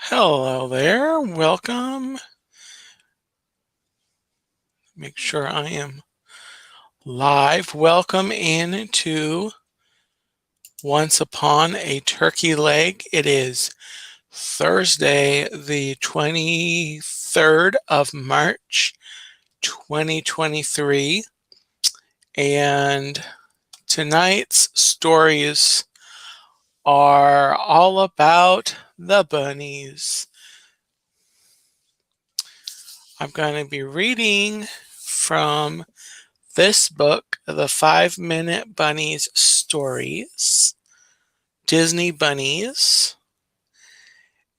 Hello there, welcome. Make sure I am live. Welcome into Once Upon a Turkey Leg. It is Thursday, the 23rd of March, 2023. And tonight's stories are all about the bunnies. I'm going to be reading from this book, The 5-Minute Bunnies Stories, Disney Bunnies,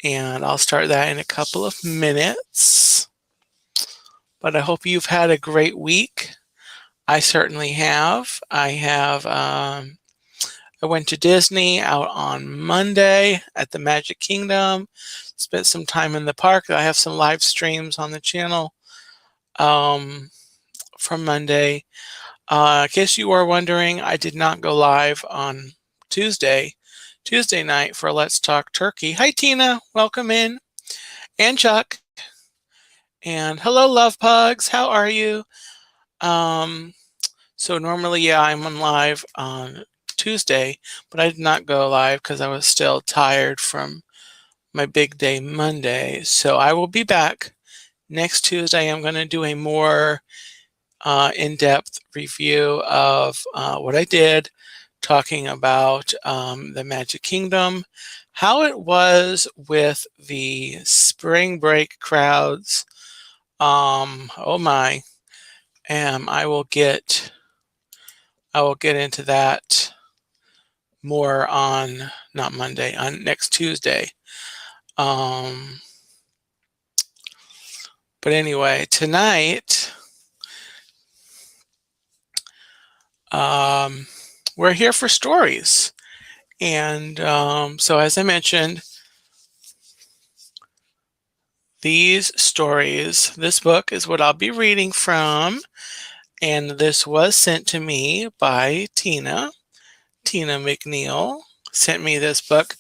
and I'll start that in a couple of minutes. But I hope you've had a great week. I certainly have. I went to Disney out on Monday at the Magic Kingdom, spent some time in the park. I have some live streams on the channel from Monday. In case you are wondering, I did not go live on Tuesday night for Let's Talk Turkey. Hi, Tina. Welcome in. And Chuck. And hello, Love Pugs. How are you? So normally, yeah, I'm on live on Tuesday, but I did not go live because I was still tired from my big day Monday. So I will be back next Tuesday. I'm going to do a more in-depth review of what I did, talking about the Magic Kingdom, how it was with the spring break crowds. Oh my, I will get into that more on not Monday, on next Tuesday. But anyway, tonight we're here for stories. And so as I mentioned, these stories, this book is what I'll be reading from. And this was sent to me by Tina. Tina McNeil sent me this book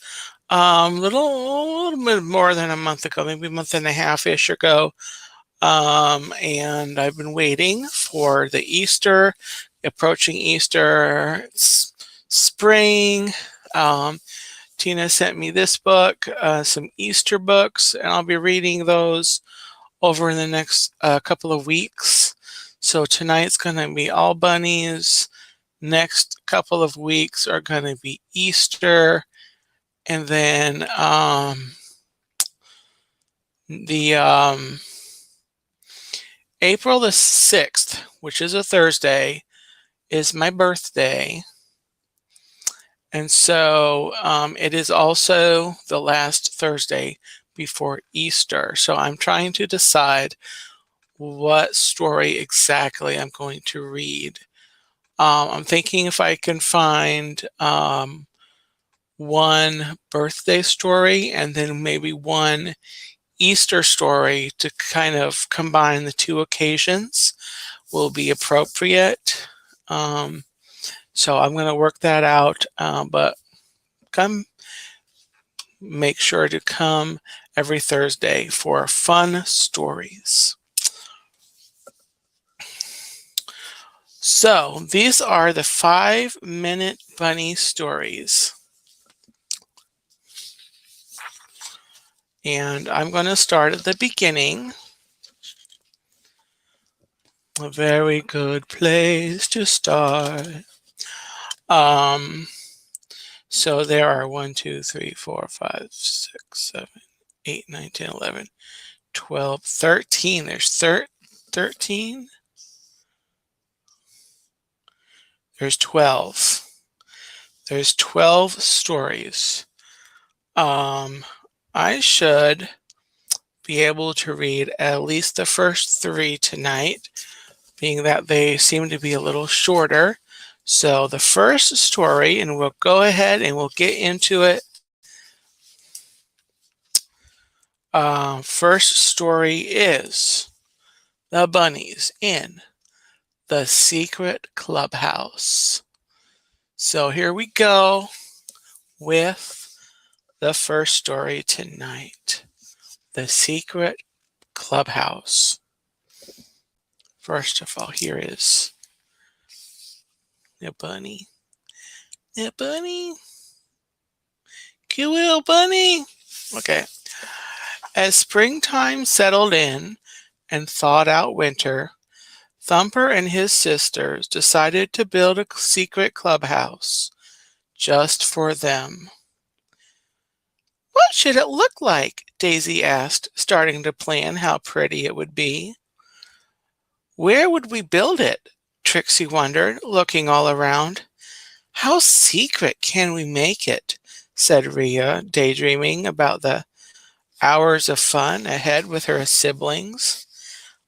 a little bit more than a month ago, maybe a month and a half-ish ago. And I've been waiting for the Easter, approaching Easter, it's spring. Tina sent me this book, some Easter books, and I'll be reading those over in the next couple of weeks. So tonight's going to be all bunnies. Next couple of weeks are going to be Easter. And then April the 6th, which is a Thursday, is my birthday. And so it is also the last Thursday before Easter. So I'm trying to decide what story exactly I'm going to read. I'm thinking if I can find one birthday story and then maybe one Easter story to kind of combine the two occasions will be appropriate. So I'm going to work that out, but make sure to come every Thursday for fun stories. So these are the 5-Minute Bunny stories. And I'm going to start at the beginning. A very good place to start. So there are 1, 2, 3, 4, 5, 6, 7, 8, 9, 10, 11, 12, 13. There's 13. There's 12. There's 12 stories. I should be able to read at least the first 3 tonight, being that they seem to be a little shorter. So the first story, and we'll go ahead and we'll get into it. First story is The Bunnies in the Secret Clubhouse. So here we go with the first story tonight. The secret clubhouse. First of all, here is the bunny. The bunny. Cute little bunny. Okay. As springtime settled in and thawed out winter, Thumper and his sisters decided to build a secret clubhouse just for them. What should it look like? Daisy asked, starting to plan how pretty it would be. Where would we build it? Trixie wondered, looking all around. How secret can we make it? Said Rhea, daydreaming about the hours of fun ahead with her siblings.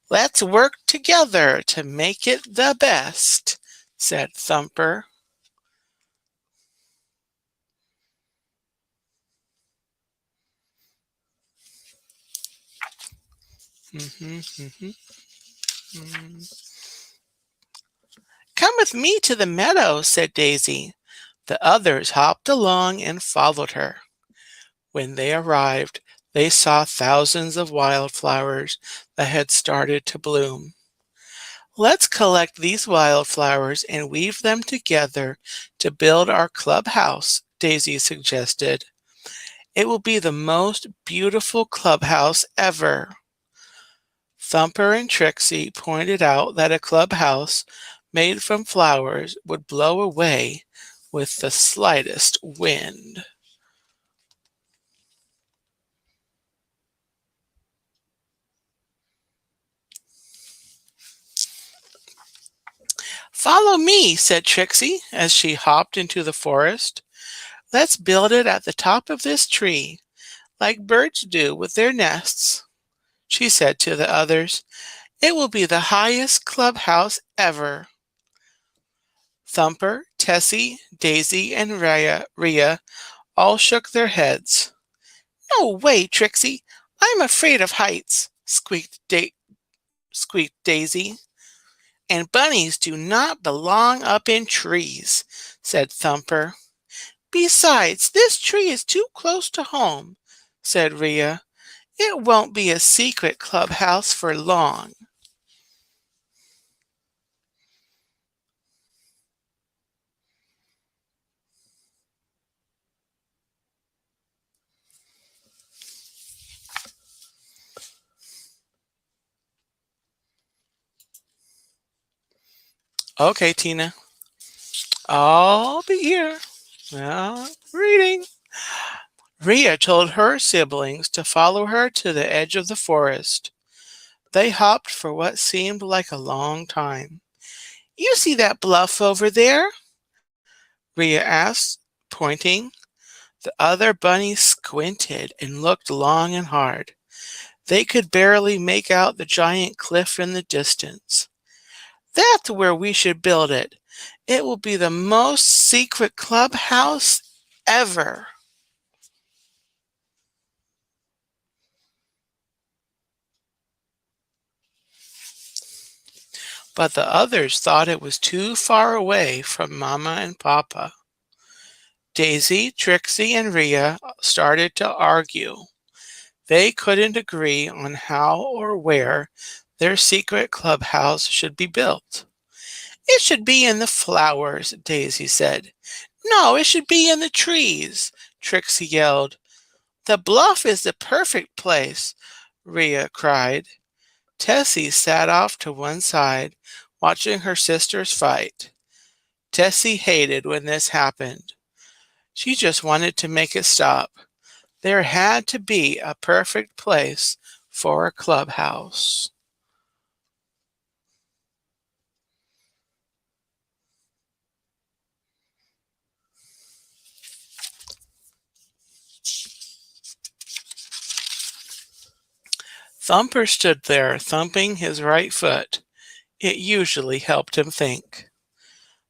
Let's work together to make it the best, said Thumper. Come with me to the meadow, said Daisy. The others hopped along and followed her. When they arrived, they saw thousands of wildflowers that had started to bloom. Let's collect these wildflowers and weave them together to build our clubhouse, Daisy suggested. It will be the most beautiful clubhouse ever. Thumper and Trixie pointed out that a clubhouse made from flowers would blow away with the slightest wind. Follow me, said Trixie as she hopped into the forest. Let's build it at the top of this tree, like birds do with their nests. She said to the others, it will be the highest clubhouse ever. Thumper, Tessie, Daisy, and Rhea all shook their heads. No way, Trixie. I'm afraid of heights, squeaked Daisy. And bunnies do not belong up in trees, said Thumper. Besides, this tree is too close to home, said Rhea. It won't be a secret clubhouse for long. Okay, Tina. I'll be here. Reading. Rhea told her siblings to follow her to the edge of the forest. They hopped for what seemed like a long time. You see that bluff over there? Rhea asked, pointing. The other bunnies squinted and looked long and hard. They could barely make out the giant cliff in the distance. That's where we should build it. It will be the most secret clubhouse ever. But the others thought it was too far away from Mama and Papa. Daisy, Trixie, and Rhea started to argue. They couldn't agree on how or where their secret clubhouse should be built. It should be in the flowers, Daisy said. No, it should be in the trees, Trixie yelled. The bluff is the perfect place, Rhea cried. Tessie sat off to one side, watching her sisters fight. Tessie hated when this happened. She just wanted to make it stop. There had to be a perfect place for a clubhouse. Thumper stood there, thumping his right foot. It usually helped him think.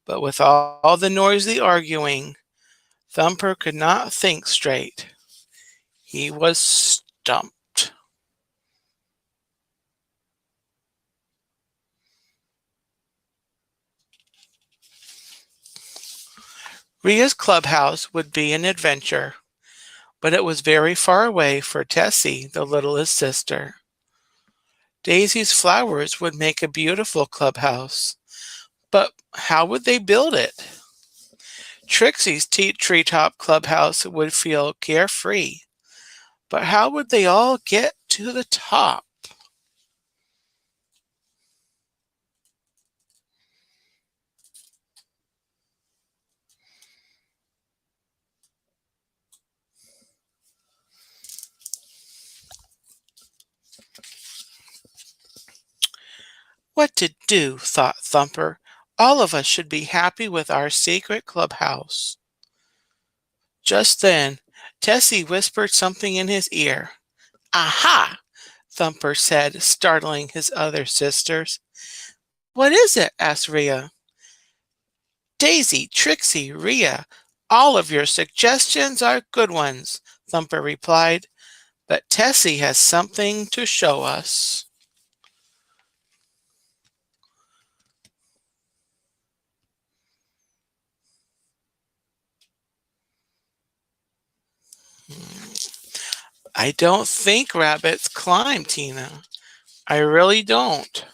But with all the noisy arguing, Thumper could not think straight. He was stumped. Rhea's clubhouse would be an adventure. but it was very far away for Tessie, the littlest sister. Daisy's flowers would make a beautiful clubhouse, but how would they build it? Trixie's treetop clubhouse would feel carefree, but how would they all get to the top? What to do, thought Thumper. All of us should be happy with our secret clubhouse. Just then, Tessie whispered something in his ear. Aha! Thumper said, startling his other sisters. What is it? Asked Rhea. Daisy, Trixie, Rhea, all of your suggestions are good ones, Thumper replied, but Tessie has something to show us. I don't think rabbits climb, Tina. I really don't.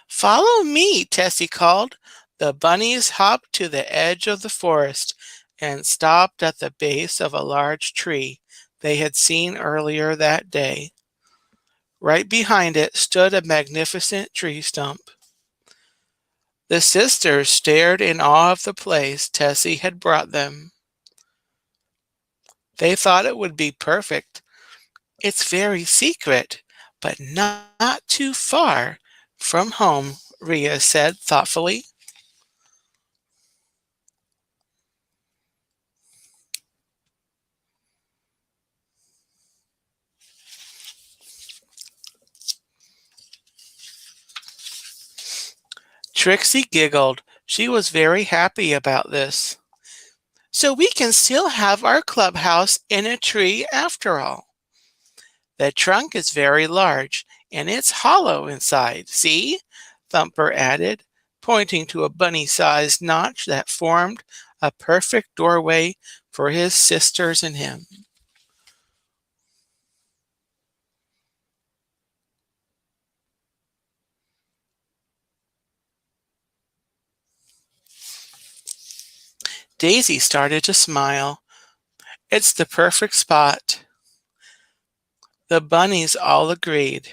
Follow me, Tessie called. The bunnies hopped to the edge of the forest and stopped at the base of a large tree they had seen earlier that day. Right behind it stood a magnificent tree stump. The sisters stared in awe of the place Tessie had brought them. They thought it would be perfect. It's very secret, but not too far from home, Rhea said thoughtfully. Trixie giggled. She was very happy about this. So we can still have our clubhouse in a tree after all. The trunk is very large, and it's hollow inside. See? Thumper added, pointing to a bunny-sized notch that formed a perfect doorway for his sisters and him. Daisy started to smile. It's the perfect spot. The bunnies all agreed.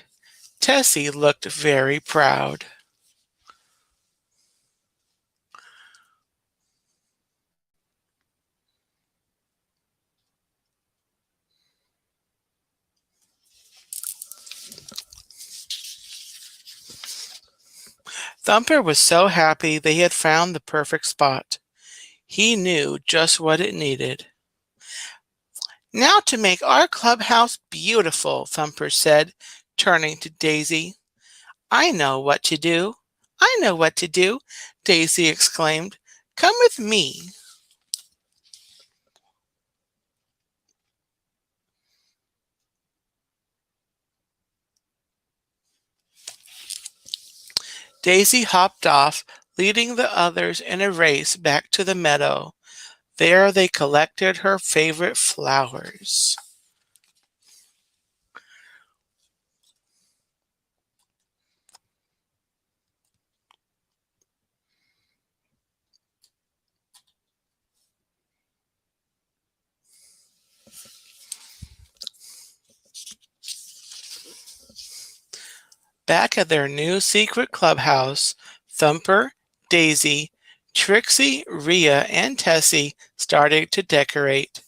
Tessie looked very proud. Thumper was so happy they had found the perfect spot. He knew just what it needed. Now to make our clubhouse beautiful, Thumper said, turning to Daisy. I know what to do. I know what to do, Daisy exclaimed. Come with me. Daisy hopped off, leading the others in a race back to the meadow. There they collected her favorite flowers. Back at their new secret clubhouse, Thumper, Daisy, Trixie, Rhea, and Tessie started to decorate.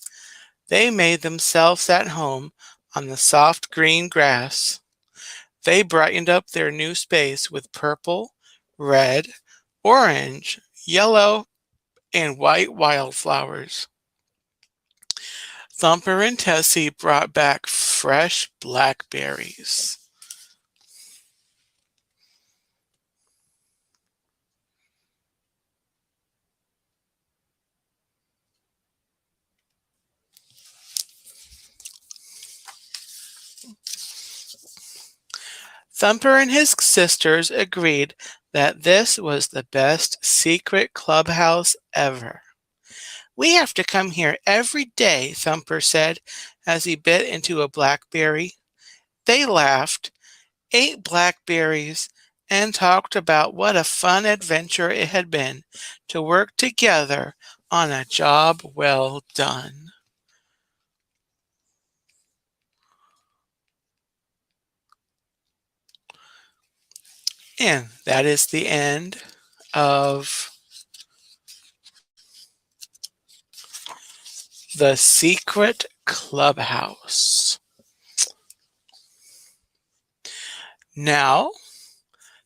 They made themselves at home on the soft green grass. They brightened up their new space with purple, red, orange, yellow, and white wildflowers. Thumper and Tessie brought back fresh blackberries. Thumper and his sisters agreed that this was the best secret clubhouse ever. "We have to come here every day," Thumper said as he bit into a blackberry. They laughed, ate blackberries, and talked about what a fun adventure it had been to work together on a job well done. And that is the end of The Secret Clubhouse. Now,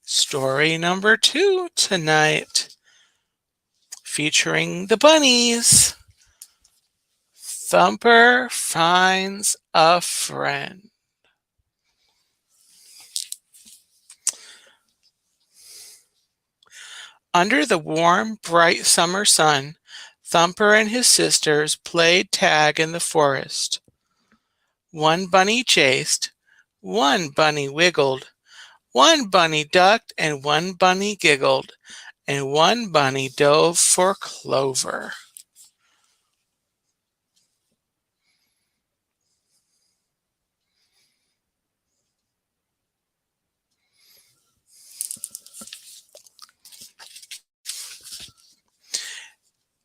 story number 2 tonight, featuring the bunnies. Thumper finds a friend. Under the warm, bright summer sun, Thumper and his sisters played tag in the forest. One bunny chased, one bunny wiggled, one bunny ducked, and one bunny giggled, and one bunny dove for clover.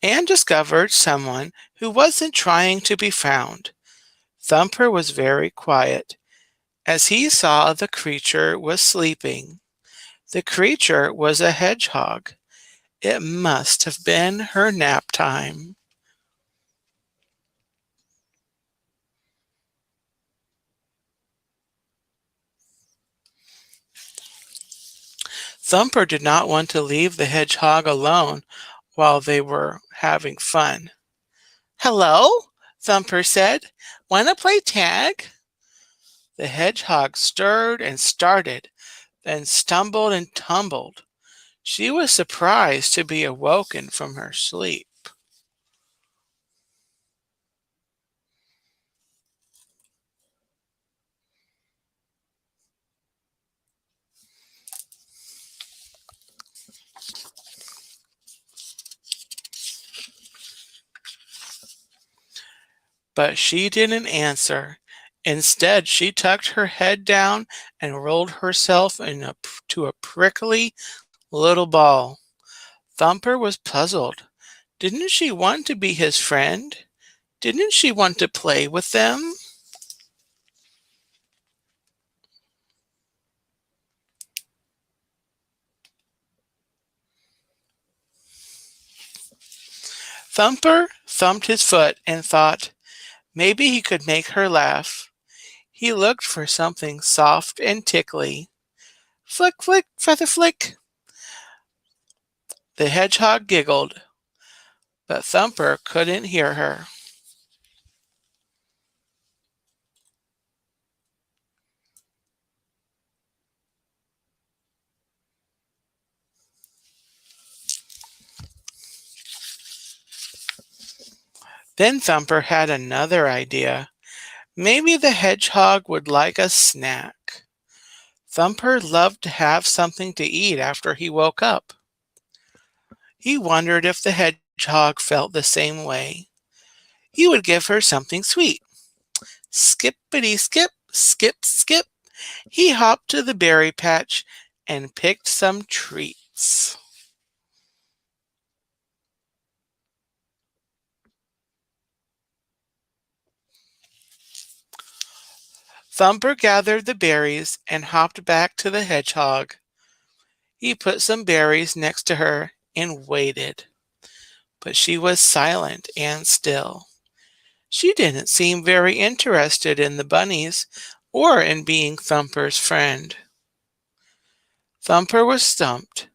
Anne discovered someone who wasn't trying to be found. Thumper was very quiet, as he saw the creature was sleeping. The creature was a hedgehog. It must have been her nap time. Thumper did not want to leave the hedgehog alone while they were having fun. "Hello," Thumper said. "Want to play tag?" The hedgehog stirred and started, then stumbled and tumbled. She was surprised to be awoken from her sleep. But she didn't answer. Instead, she tucked her head down and rolled herself into a prickly little ball. Thumper was puzzled. Didn't she want to be his friend? Didn't she want to play with them? Thumper thumped his foot and thought maybe he could make her laugh. He looked for something soft and tickly. Flick, flick, feather flick. The hedgehog giggled, but Thumper couldn't hear her. Then Thumper had another idea. Maybe the hedgehog would like a snack. Thumper loved to have something to eat after he woke up. He wondered if the hedgehog felt the same way. He would give her something sweet. Skippity skip, skip, skip. He hopped to the berry patch and picked some treats. Thumper gathered the berries and hopped back to the hedgehog. He put some berries next to her and waited, but she was silent and still. She didn't seem very interested in the bunnies or in being Thumper's friend. Thumper was stumped.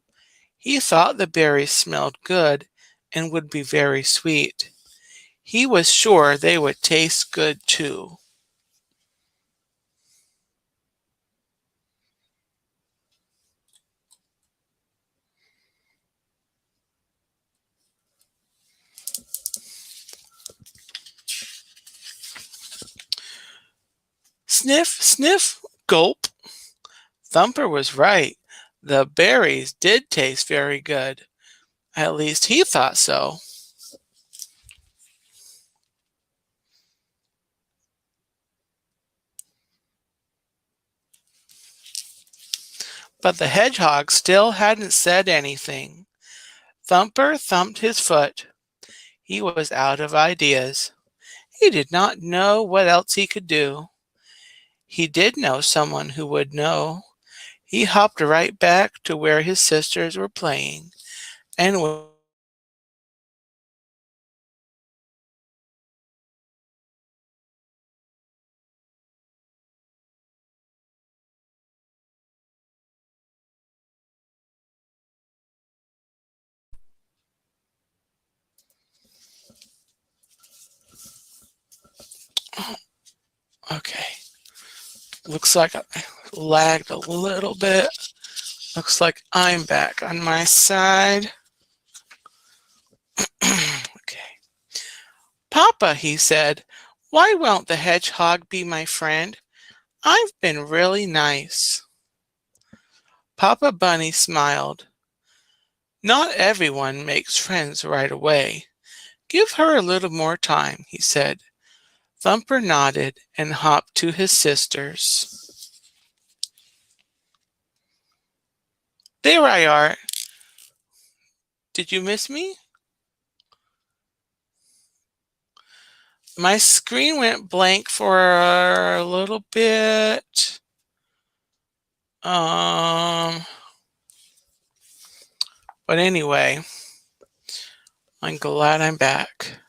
He thought the berries smelled good and would be very sweet. He was sure they would taste good too. Sniff, sniff, gulp. Thumper was right. The berries did taste very good. At least he thought so. But the hedgehog still hadn't said anything. Thumper thumped his foot. He was out of ideas. He did not know what else he could do. He did know someone who would know. He hopped right back to where his sisters were playing, and okay. Looks like I lagged a little bit. Looks like I'm back on my side. Okay. Papa, he said, why won't the hedgehog be my friend? I've been really nice. Papa Bunny smiled. Not everyone makes friends right away. Give her a little more time, he said. Thumper nodded and hopped to his sisters. There I are. Did you miss me? My screen went blank for a little bit. But anyway, I'm glad I'm back.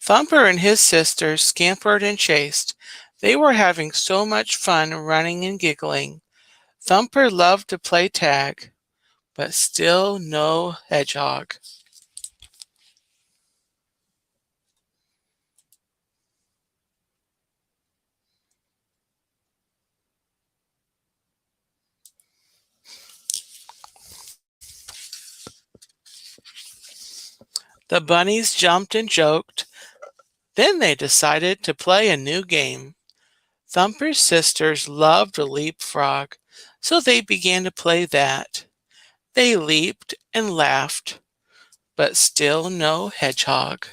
Thumper and his sisters scampered and chased. They were having so much fun running and giggling. Thumper loved to play tag, but still no hedgehog. The bunnies jumped and joked. Then they decided to play a new game. Thumper's sisters loved to leapfrog, so they began to play that. They leaped and laughed, but still no hedgehog.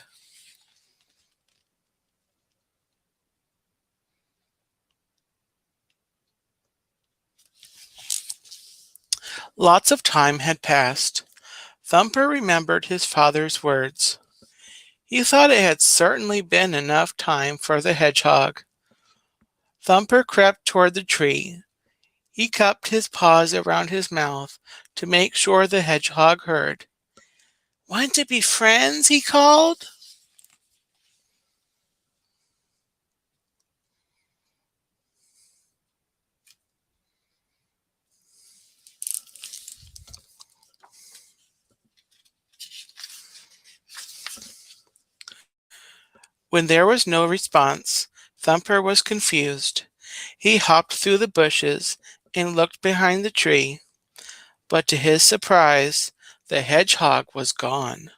Lots of time had passed. Thumper remembered his father's words. He thought it had certainly been enough time for the hedgehog. Thumper crept toward the tree. He cupped his paws around his mouth to make sure the hedgehog heard. Want to be friends? He called. When there was no response, Thumper was confused. He hopped through the bushes and looked behind the tree, but to his surprise, the hedgehog was gone.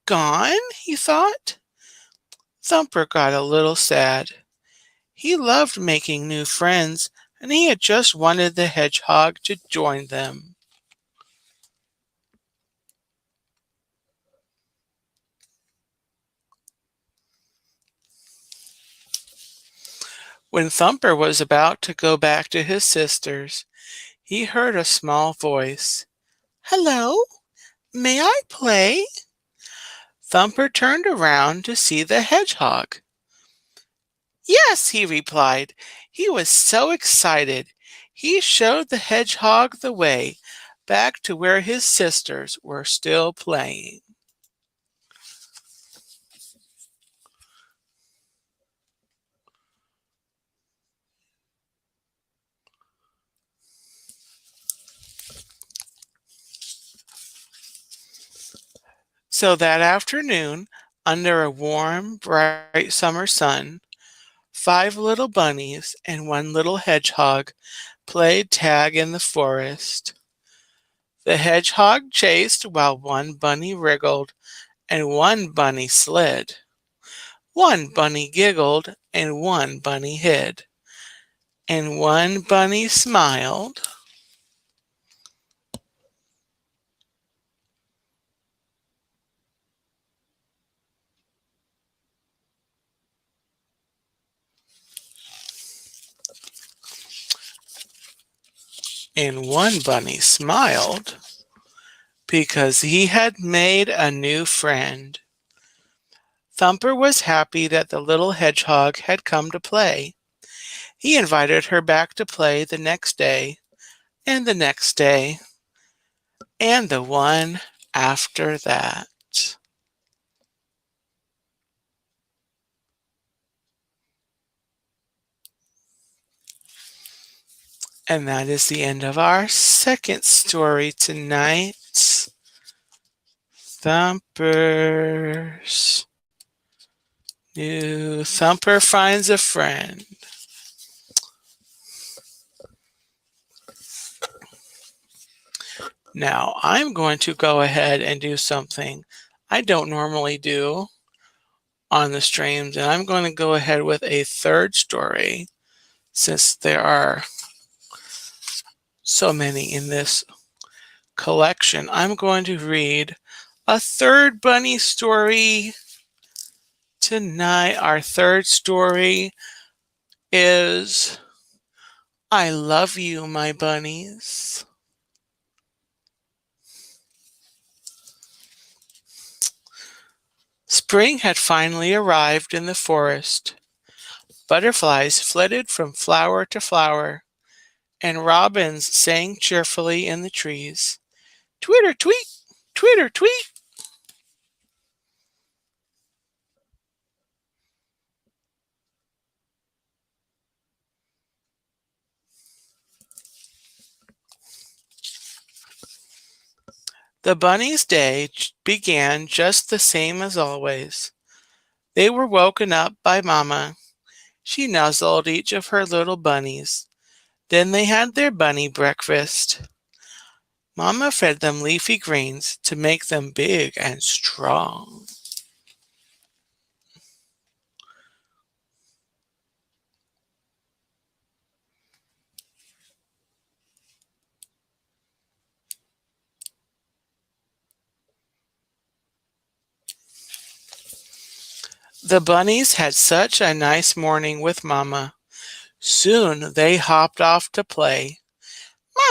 Gone? He thought. Thumper got a little sad. He loved making new friends, and he had just wanted the hedgehog to join them. When Thumper was about to go back to his sisters, he heard a small voice. Hello, may I play? Thumper turned around to see the hedgehog. Yes, he replied. He was so excited. He showed the hedgehog the way back to where his sisters were still playing. So that afternoon, under a warm, bright summer sun, 5 little bunnies and 1 little hedgehog played tag in the forest. The hedgehog chased while 1 bunny wriggled and 1 bunny slid. 1 bunny giggled and 1 bunny hid. and one bunny smiled. And one bunny smiled because he had made a new friend. Thumper was happy that the little hedgehog had come to play. He invited her back to play the next day, and the next day, and the one after that. And that is the end of our second story tonight. Thumper's new Thumper finds a friend. Now I'm going to go ahead and do something I don't normally do on the streams, and I'm going to go ahead with a third story since there are so many in this collection. I'm going to read a third bunny story tonight. Our third story is I Love You, My Bunnies. Spring had finally arrived in the forest. Butterflies flitted from flower to flower, and robins sang cheerfully in the trees. Twitter tweet, twitter tweet. The bunnies' day began just the same as always. They were woken up by Mama. She nuzzled each of her little bunnies. Then they had their bunny breakfast. Mama fed them leafy greens to make them big and strong. The bunnies had such a nice morning with Mama. Soon they hopped off to play.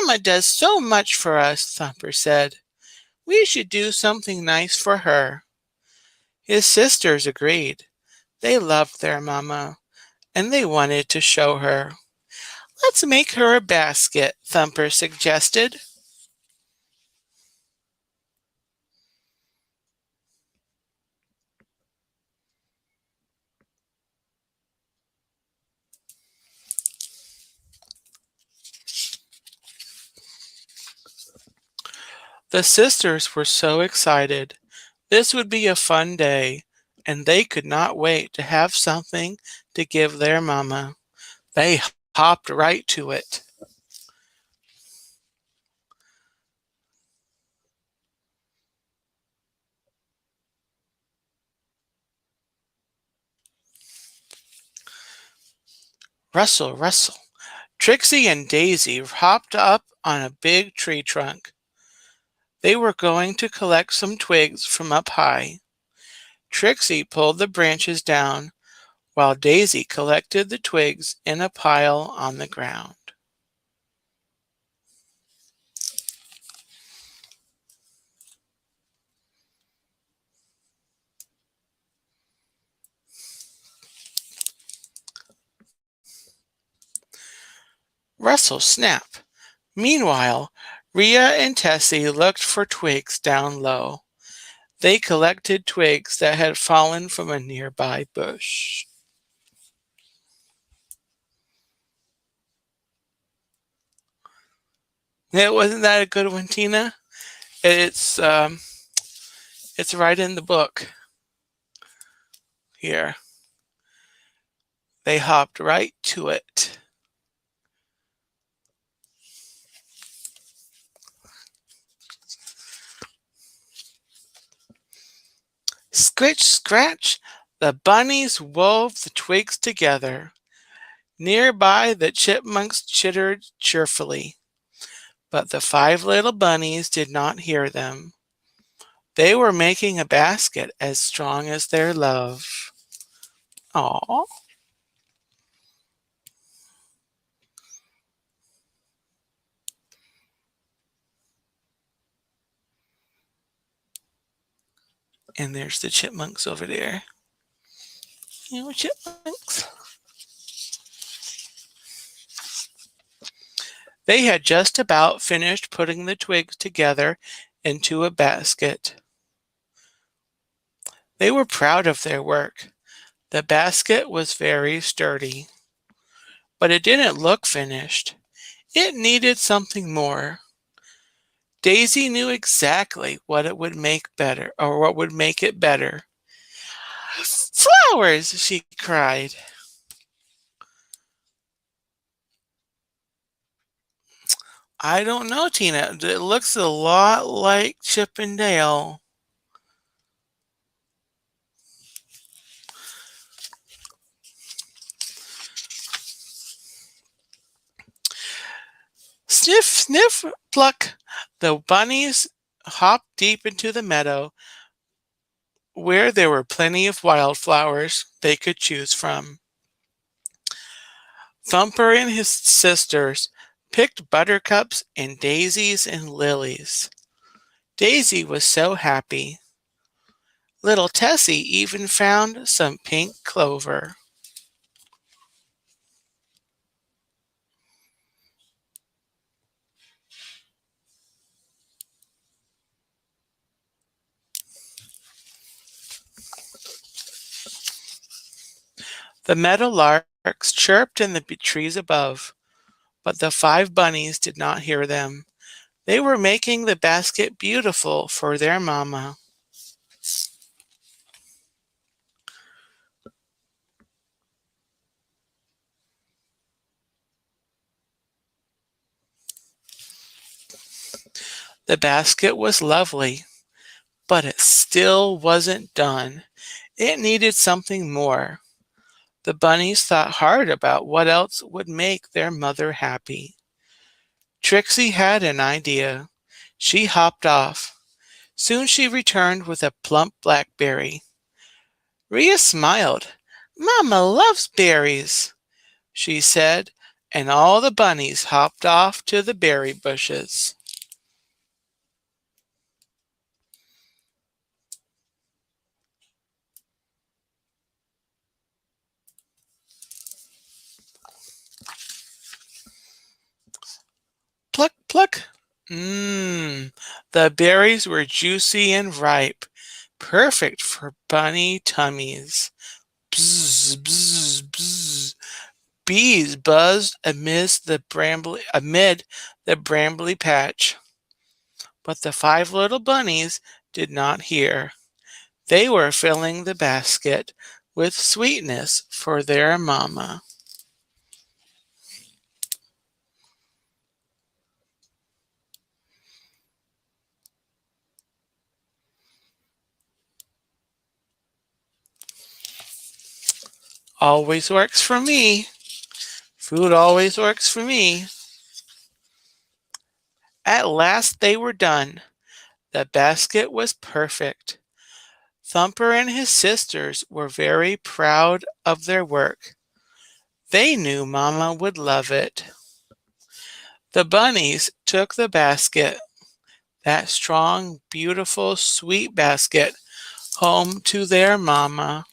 Mama does so much for us, Thumper said. We should do something nice for her. His sisters agreed. They loved their Mama, and they wanted to show her. Let's make her a basket, Thumper suggested. The sisters were so excited. This would be a fun day, and they could not wait to have something to give their Mama. They hopped right to it. Rustle, rustle. Trixie and Daisy hopped up on a big tree trunk. They were going to collect some twigs from up high. Trixie pulled the branches down, while Daisy collected the twigs in a pile on the ground. Rustle, snap. Meanwhile, Rhea and Tessie looked for twigs down low. They collected twigs that had fallen from a nearby bush. Wasn't that a good one, Tina? It's it's right in the book here. They hopped right to it. Scritch, scratch, the bunnies wove the twigs together. Nearby, the chipmunks chittered cheerfully, but the 5 little bunnies did not hear them. They were making a basket as strong as their love. Aww. And there's the chipmunks over there. You know, chipmunks. They had just about finished putting the twigs together into a basket. They were proud of their work. The basket was very sturdy, but it didn't look finished. It needed something more. Daisy knew exactly what it would make better, or what would make it better. Flowers, she cried. I don't know, Tina. It looks a lot like Chip and Dale. Sniff, sniff, pluck. The bunnies hopped deep into the meadow where there were plenty of wildflowers they could choose from. Thumper and his sisters picked buttercups and daisies and lilies. Daisy was so happy. Little Tessie even found some pink clover. The meadowlarks chirped in the trees above, but the 5 bunnies did not hear them. They were making the basket beautiful for their mamma. The basket was lovely, but it still wasn't done. It needed something more. The bunnies thought hard about what else would make their mother happy. Trixie had an idea. She hopped off. Soon she returned with a plump blackberry. Rhea smiled. Mama loves berries, she said, and all the bunnies hopped off to the berry bushes. Pluck, pluck. The berries were juicy and ripe, perfect for bunny tummies. Bzz, bzz, bzz. Bees buzzed amid the brambly patch. But the 5 little bunnies did not hear. They were filling the basket with sweetness for their mamma. Always works for me. Food always works for me. At last they were done. The basket was perfect. Thumper and his sisters were very proud of their work. They knew Mama would love it. The bunnies took the basket, that strong, beautiful, sweet basket, home to their Mama.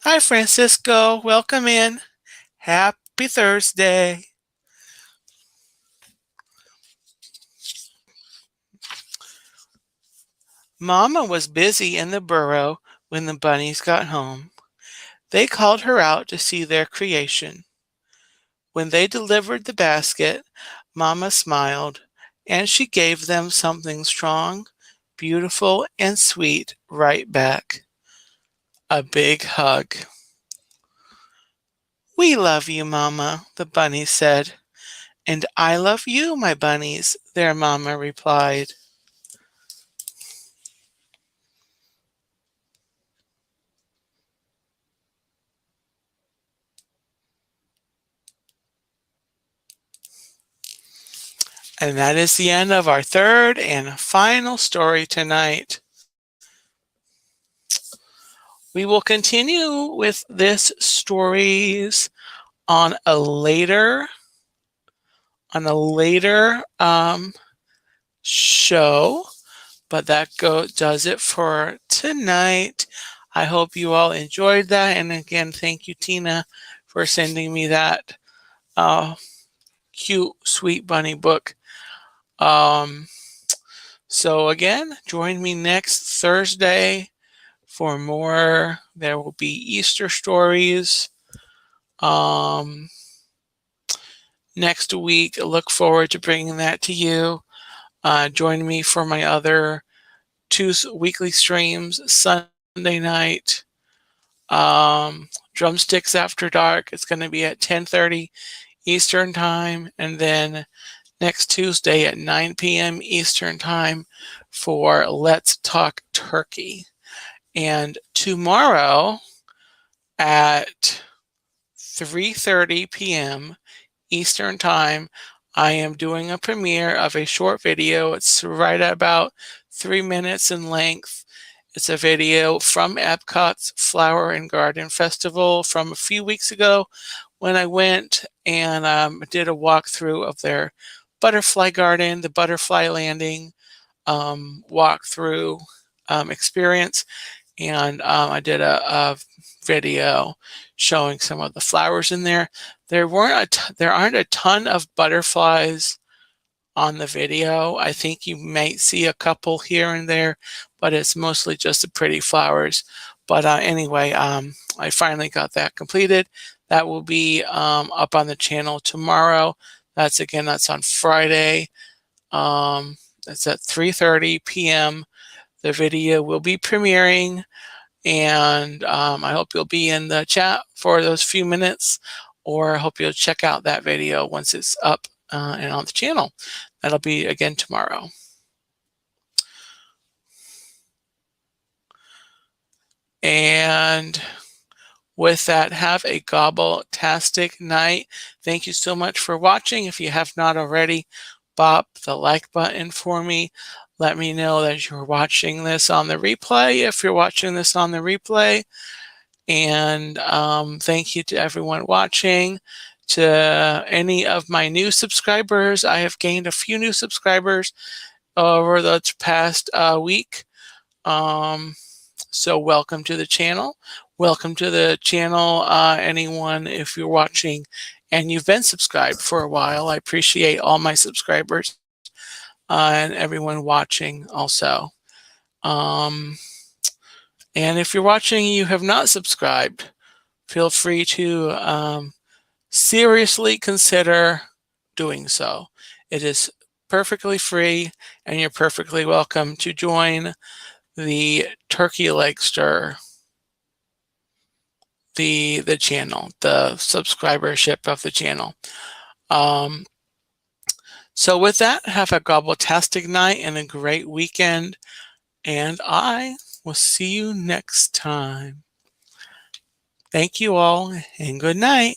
Hi, Francisco. Welcome in. Happy Thursday. Mama was busy in the burrow when the bunnies got home. They called her out to see their creation. When they delivered the basket, Mama smiled, and she gave them something strong, beautiful, and sweet right back. A big hug. We love you, Mama, the bunnies said. And I love you, my bunnies, their Mama replied. And that is the end of our third and final story tonight. We will continue with this stories on a later show, but that does it for tonight. I hope you all enjoyed that, and again, thank you, Tina, for sending me that cute, sweet bunny book. So again, join me next Thursday for more. There will be Easter stories. Next week, look forward to bringing that to you. Join me for my other 2 weekly streams, Sunday night, Drumsticks After Dark. It's going to be at 10:30 Eastern Time, and then next Tuesday at 9 p.m. Eastern Time for Let's Talk Turkey. And tomorrow at 3:30 p.m. Eastern Time, I am doing a premiere of a short video. It's right at about 3 minutes in length. It's a video from Epcot's Flower and Garden Festival from a few weeks ago when I went and did a walkthrough of their butterfly garden, the butterfly landing walkthrough experience. And I did a video showing some of the flowers in there. There aren't a ton of butterflies on the video. I think you might see a couple here and there, but it's mostly just the pretty flowers. But anyway, I finally got that completed. That will be up on the channel tomorrow. That's on Friday. It's at 3:30 p.m. The video will be premiering, and I hope you'll be in the chat for those few minutes, or I hope you'll check out that video once it's up and on the channel. That'll be again tomorrow. And with that, have a gobble-tastic night. Thank you so much for watching. If you have not already, bop the like button for me. Let me know that you're watching this on the replay, if you're watching this on the replay. And thank you to everyone watching. To any of my new subscribers, I have gained a few new subscribers over the past week. So welcome to the channel. Welcome to the channel, anyone, if you're watching and you've been subscribed for a while. I appreciate all my subscribers and everyone watching also. And if you're watching and you have not subscribed, feel free to seriously consider doing so. It is perfectly free, and you're perfectly welcome to join the Turkey Legster, the channel, the subscribership of the channel. So with that, have a gobble-tastic night and a great weekend, and I will see you next time. Thank you all, and good night.